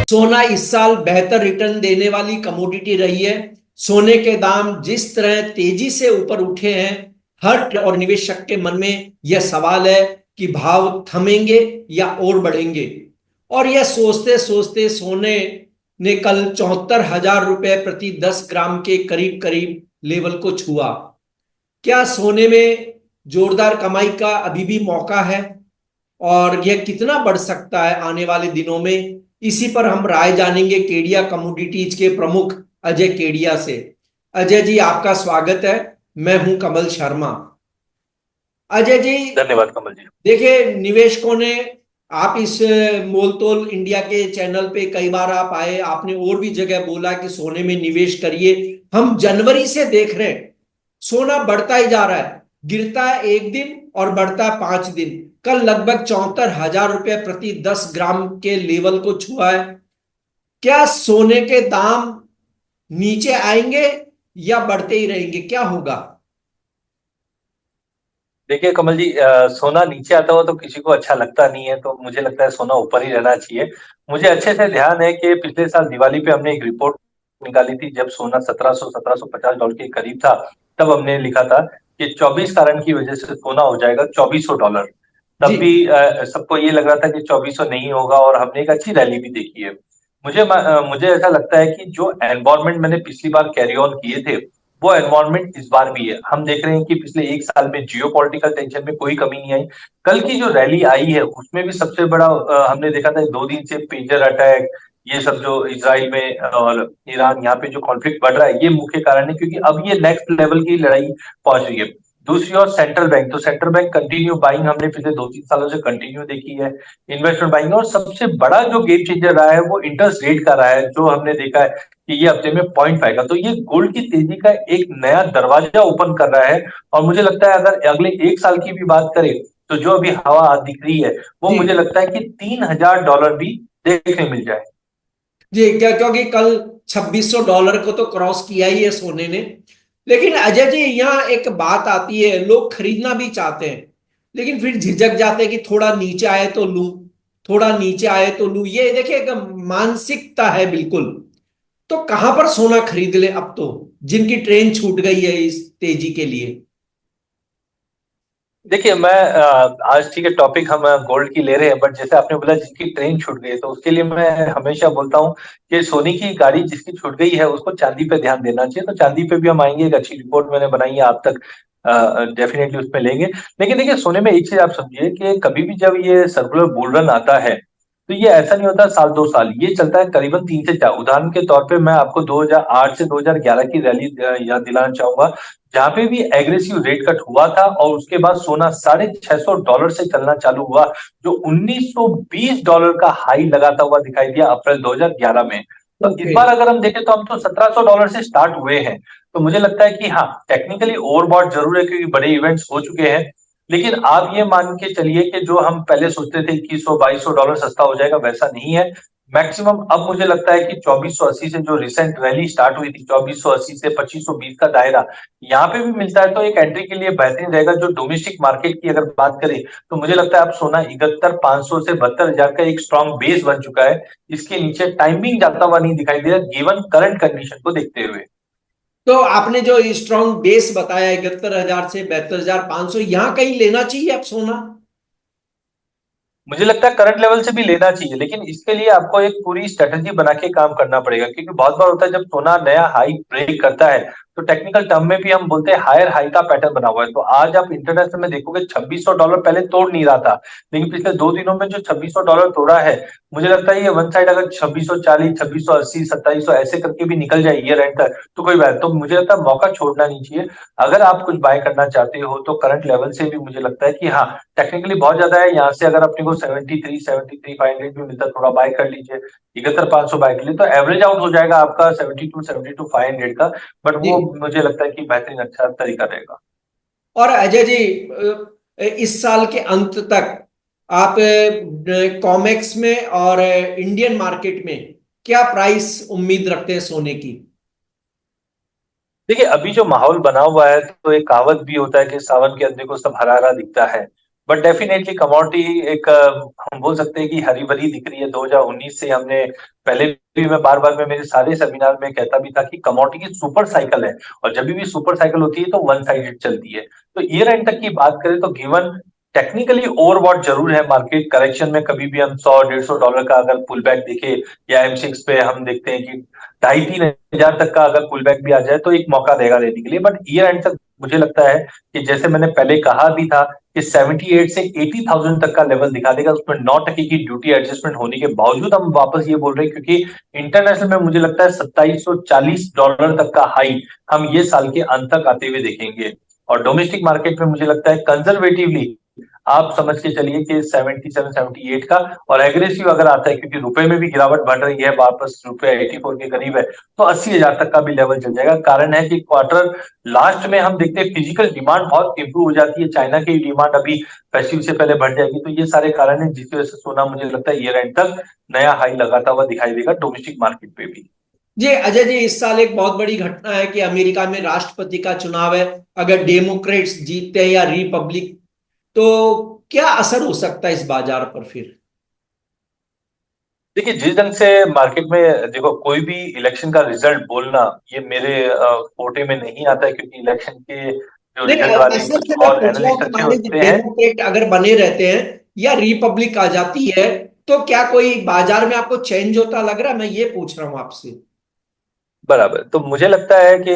सोना इस साल बेहतर रिटर्न देने वाली कमोडिटी रही है। सोने के दाम जिस तरह तेजी से ऊपर उठे हैं, हर और निवेशक के मन में यह सवाल है कि भाव थमेंगे या और बढ़ेंगे। और यह सोचते सोचते सोने ने कल 74,000 रुपए प्रति 10 ग्राम के करीब करीब लेवल को छुआ। क्या सोने में जोरदार कमाई का अभी भी मौका है, और यह कितना बढ़ सकता है आने वाले दिनों में? इसी पर हम राय जानेंगे केडिया कमोडिटीज के प्रमुख अजय केडिया से। अजय जी, आपका स्वागत है। मैं हूं कमल शर्मा। अजय जी, धन्यवाद कमल जी। देखिए, निवेशकों ने, आप इस मोलतोल इंडिया के चैनल पे कई बार आप आए, आपने और भी जगह बोला कि सोने में निवेश करिए। हम जनवरी से देख रहे हैं सोना बढ़ता ही जा रहा है, गिरता है एक दिन और बढ़ता है 5 दिन। कल लगभग 74,000 रुपए प्रति 10 ग्राम के लेवल को छुआ है। क्या सोने के दाम नीचे आएंगे या बढ़ते ही रहेंगे? क्या होगा? देखिए कमल जी, सोना नीचे आता हुआ तो किसी को अच्छा लगता नहीं है, तो मुझे लगता है सोना ऊपर ही रहना चाहिए। मुझे अच्छे से ध्यान है कि पिछले साल दिवाली पे हमने एक रिपोर्ट निकाली थी, जब सोना 1750 के करीब था। तब हमने लिखा था कि 24 कारण की वजह से सोना हो जाएगा $2400। जी। तब भी सबको ये लग रहा था कि 2400 नहीं होगा, और हमने एक अच्छी रैली भी देखी है। मुझे ऐसा लगता है कि जो एनवायरमेंट मैंने पिछली बार कैरी ऑन किए थे, वो एनवायरमेंट इस बार भी है। हम देख रहे हैं कि पिछले एक साल में जियो पॉलिटिकल टेंशन में कोई कमी नहीं आई। कल की जो रैली आई है उसमें भी सबसे बड़ा हमने देखा था 2 दिन से पेजर अटैक, ये सब जो इजराइल में और ईरान यहाँ पे जो कॉन्फ्लिक्ट बढ़ रहा है, ये मुख्य कारण है, क्योंकि अब ये नेक्स्ट लेवल की लड़ाई पहुंच रही है। दूसरी ओर सेंट्रल बैंक कंटिन्यू बाइंग हमने पिछले 2-3 सालों से कंटिन्यू देखी है, इन्वेस्टमेंट बाइंग। और सबसे बड़ा जो गेम चेंजर रहा है वो इंटरेस्ट रेट का रहा है, जो हमने देखा है कि ये हफ्ते में 0.5 का, तो ये गोल्ड की तेजी का एक नया दरवाजा ओपन कर रहा है। और मुझे लगता है अगर अगले एक साल की भी बात करें, तो जो अभी हवा दिख रही है वो जी। मुझे लगता है कि $3,000 भी देखने मिल जाए। जी, क्या, क्योंकि कल $2,600 को तो क्रॉस किया ही है सोने ने। लेकिन अजय जी, यहाँ एक बात आती है, लोग खरीदना भी चाहते हैं लेकिन फिर झिझक जाते हैं कि थोड़ा नीचे आए तो लूं, थोड़ा नीचे आए तो लूं। ये देखिए, एक मानसिकता है बिल्कुल। तो कहां पर सोना खरीद ले अब तो, जिनकी ट्रेन छूट गई है इस तेजी के लिए? देखिए मैं आज ठीक है टॉपिक हम गोल्ड की ले रहे हैं, बट जैसे आपने बोला जिसकी ट्रेन छूट गई है, तो उसके लिए मैं हमेशा बोलता हूँ कि सोने की गाड़ी जिसकी छूट गई है उसको चांदी पे ध्यान देना चाहिए। तो चांदी पे भी हम आएंगे, एक अच्छी रिपोर्ट मैंने बनाई है, आप तक डेफिनेटली उसमें लेंगे। लेकिन देखिए सोने में एक चीज आप समझिए कि कभी भी जब ये सर्कुलर बुल रन आता है, तो ये ऐसा नहीं होता साल 2 साल, ये चलता है करीबन 3 से 4। उदाहरण के तौर पे मैं आपको 2008 से 2011 की रैली याद दिलाना चाहूंगा, जहां पे भी एग्रेसिव रेट कट हुआ था, और उसके बाद सोना $650 से चलना चालू हुआ, जो $1,920 का हाई लगाता हुआ दिखाई दिया अप्रैल 2011 में। तो इस ओके। बार अगर हम देखें तो हम तो $1,700 से स्टार्ट हुए हैं। तो मुझे लगता है कि हाँ, टेक्निकली ओवरबॉट जरूर है क्योंकि बड़े इवेंट्स हो चुके हैं। लेकिन आप ये मान के चलिए कि जो हम पहले सोचते थे 2100-2200 डॉलर सस्ता हो जाएगा, वैसा नहीं है। मैक्सिमम अब मुझे लगता है कि 2480 से जो रिसेंट रैली स्टार्ट हुई थी, 2480 से 2520 का दायरा यहाँ पे भी मिलता है, तो एक एंट्री के लिए बेहतरीन रहेगा। जो डोमेस्टिक मार्केट की अगर बात करें, तो मुझे लगता है अब सोना 71,500 से 72,000 का एक स्ट्रॉन्ग बेस बन चुका है। इसके नीचे टाइमिंग जाता हुआ नहीं दिखाई दे रहा, गिवन करंट कंडीशन को देखते हुए। तो आपने जो स्ट्रॉन्ग बेस बताया 71,000 से 72,500, यहां कहीं लेना चाहिए अब सोना? मुझे लगता है करंट लेवल से भी लेना चाहिए, लेकिन इसके लिए आपको एक पूरी स्ट्रेटेजी बना के काम करना पड़ेगा, क्योंकि बहुत बार होता है जब सोना नया हाई ब्रेक करता है, तो टेक्निकल टर्म में भी हम बोलते हैं हायर हाई का पैटर्न बना हुआ है। तो आज आप इंटरनेशनल में देखोगे $2,600 पहले तोड़ नहीं रहा था, लेकिन पिछले 2 दिनों में जो $2,600 तोड़ा है, मुझे लगता है ये वन साइड अगर 2,640, 2,680, 2,700 ऐसे करके भी निकल जाए ईयर एंड तक, तो कोई बात। तो मुझे लगता है मौका छोड़ना नहीं चाहिए। अगर आप कुछ बाय करना चाहते हो तो करंट लेवल से भी मुझे लगता है कि हाँ, टेक्निकली बहुत ज्यादा है। यहाँ से अगर अपने को 73 भी मिलता है, थोड़ा बाय कर लीजिए। 71,500 बाय कर लिए तो एवरेज आउट हो जाएगा आपका 72 का। बट जी। वो मुझे लगता है कि बेहतरीन अच्छा तरीका रहेगा। और अजय जी, इस साल के अंत तक आप कॉमेक्स में और इंडियन मार्केट में क्या प्राइस उम्मीद रखते हैं सोने की? देखिए अभी जो माहौल बना हुआ है, तो एक कहावत भी होता है कि सावन के अंधे को सब हरा हरा दिखता है। बट डेफिनेटली कमोडिटी एक हम बोल सकते हैं कि हरी भरी दिख रही है 2019 से। हमने पहले भी, मैं बार बार मैं मेरे सारे सेमिनार में कहता भी था कि कमोडिटी की सुपर साइकिल है, और जब भी सुपर साइकिल होती है तो वन साइडेड चलती है। तो ईयर एंड तक की बात करें तो गिवन टेक्निकली ओवरबॉट जरूर है मार्केट, करेक्शन में कभी भी हम 100-150 डॉलर का अगर पुल बैक देखे, या एमसिक्स पे हम देखते हैं कि 2,500-3,000 तक का अगर पुल बैक भी आ जाए तो एक मौका देगा लेने के लिए। बट ईयर एंड तक मुझे लगता है कि जैसे मैंने पहले कहा भी था कि 78 से 80,000 तक का लेवल दिखा देगा। उसमें 9% की ड्यूटी एडजस्टमेंट होने के बावजूद हम वापस ये बोल रहे हैं, क्योंकि इंटरनेशनल में मुझे लगता है 2740 डॉलर तक का हाई हम ये साल के अंत तक आते हुए देखेंगे। और डोमेस्टिक मार्केट में मुझे लगता है कंजर्वेटिवली आप समझ के चलिए कि 77-78 का, और एग्रेसिव अगर आता है क्योंकि रुपए में भी गिरावट बढ़ रही है, वापस रुपए 84 के करीब है, तो 80,000 तक का भी लेवल चल जाएगा। कारण है कि क्वार्टर लास्ट में हम देखते हैं फिजिकल डिमांड बहुत इंप्रूव हो जाती है, चाइना की डिमांड अभी फेस्टिव से पहले बढ़ जाएगी। तो ये सारे कारण है जिसकी वजह से सोना मुझे लगता है ईयर एंड तक नया हाई लगाता हुआ दिखाई देगा डोमेस्टिक मार्केट पे भी। जी अजय जी, इस साल एक बहुत बड़ी घटना है कि अमेरिका में राष्ट्रपति का चुनाव है। अगर डेमोक्रेट्स जीतते हैं या रिपब्लिक, तो क्या असर हो सकता है इस बाजार पर फिर? देखिए, जिस ढंग से मार्केट में देखो, कोई भी इलेक्शन का रिजल्ट बोलना ये मेरे कोटे में नहीं आता है, क्योंकि इलेक्शन के जो नहीं, रिजल्ट वाले ऐसे कुछ से मैं और पूछ रहा हूँ एनालिस्ट कि अच्छे मान लीजिए होते हैं। डेमोक्रेट अगर बने रहते हैं या रिपब्लिक आ जाती है, तो क्या कोई बाजार में आपको चेंज होता लग रहा है? मैं ये पूछ रहा हूँ आपसे। बराबर। तो मुझे लगता है कि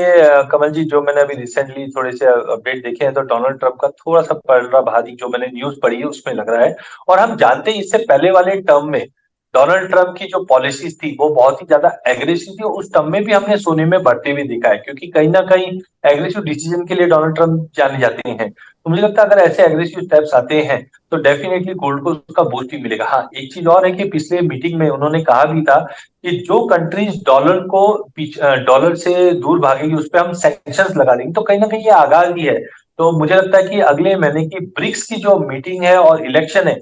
कमल जी, जो मैंने अभी रिसेंटली थोड़े से अपडेट देखे हैं, तो डोनाल्ड ट्रंप का थोड़ा सा पलड़ा भारी जो मैंने न्यूज पढ़ी है उसमें लग रहा है। और हम जानते हैं इससे पहले वाले टर्म में डोनाल्ड ट्रंप की जो पॉलिसीज थी वो बहुत ही ज्यादा एग्रेसिव थी, और उस टर्म में भी हमने सोने में बढ़ते हुए देखा है, क्योंकि कहीं ना कहीं एग्रेसिव डिसीजन के लिए डोनाल्ड ट्रंप जाने जाते हैं। तो मुझे लगता है अगर ऐसे एग्रेसिव स्टेप्स आते हैं तो डेफिनेटली गोल्ड को उसका बूस्ट भी मिलेगा। हाँ, एक चीज और है कि पिछले मीटिंग में उन्होंने कहा भी था कि जो कंट्रीज डॉलर से दूर भागेगी उस पर हम सैंक्शंस लगा देंगे। तो कहीं ना कहीं ये आगाज ही है। तो मुझे लगता है कि अगले महीने की ब्रिक्स की जो मीटिंग है और इलेक्शन है,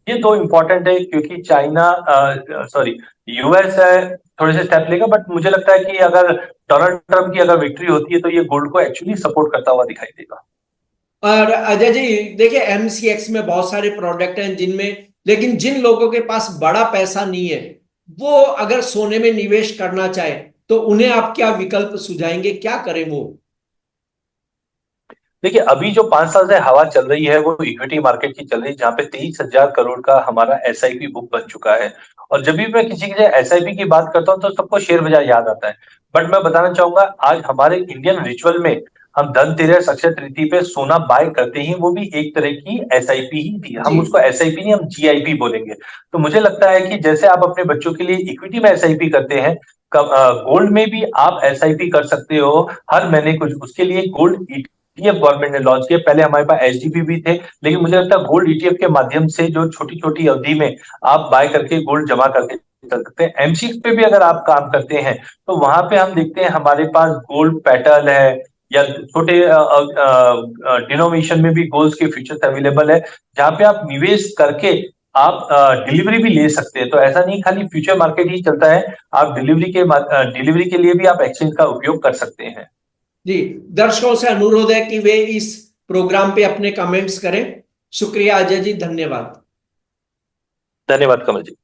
ये दो इंपॉर्टेंट है, क्योंकि चाइना सॉरी यूएस है थोड़े से स्टेप लेगा। बट मुझे लगता है कि अगर डोनाल्ड ट्रंप की अगर विक्ट्री होती है तो ये गोल्ड को एक्चुअली सपोर्ट करता हुआ दिखाई देगा। और अजय जी देखिए, एमसीएक्स में बहुत सारे प्रोडक्ट हैं जिनमें, लेकिन जिन लोगों के पास बड़ा पैसा नहीं है, वो अगर सोने में निवेश करना चाहे तो उन्हें आप क्या विकल्प सुझाएंगे? क्या करें वो? देखिए, अभी जो 5 साल से हवा चल रही है वो इक्विटी मार्केट की चल रही है, जहां पे 23,000 करोड़ का हमारा एसआईपी बुक बन चुका है। और जब भी मैं किसी के एसआईपी की बात करता हूँ तो सबको शेयर बाजार याद आता है। बट मैं बताना चाहूंगा, आज हमारे इंडियन रिचुअल में हम धनतेरस अक्षय तृतीया पे सोना बाय करते ही, वो भी एक तरह की एसआईपी ही थी। जी। हम उसको एसआईपी नहीं, हम जीआईपी बोलेंगे। तो मुझे लगता है कि जैसे आप अपने बच्चों के लिए इक्विटी में एसआईपी करते हैं, गोल्ड में भी आप एसआईपी कर सकते हो हर महीने कुछ। उसके लिए गोल्ड ईटीएफ गवर्नमेंट ने लॉन्च किया। पहले हमारे पास एचडीबी भी थे, लेकिन मुझे लगता है गोल्ड ईटीएफ के माध्यम से जो छोटी छोटी अवधि में आप बाय करके गोल्ड जमा करके चल सकते हैं। एमसीक्स पे भी अगर आप काम करते हैं तो वहां पे हम देखते हैं हमारे पास गोल्ड पेटल है, या छोटे डिनोमिनेशन में भी गोल्ड के फ्यूचर्स अवेलेबल है, जहां पे आप निवेश करके आप डिलीवरी भी ले सकते हैं। तो ऐसा नहीं खाली फ्यूचर मार्केट ही चलता है, आप डिलीवरी के लिए भी आप एक्सचेंज का उपयोग कर सकते हैं। जी, दर्शकों से अनुरोध है कि वे इस प्रोग्राम पे अपने कमेंट्स करें। शुक्रिया अजय जी, धन्यवाद। धन्यवाद कमल जी।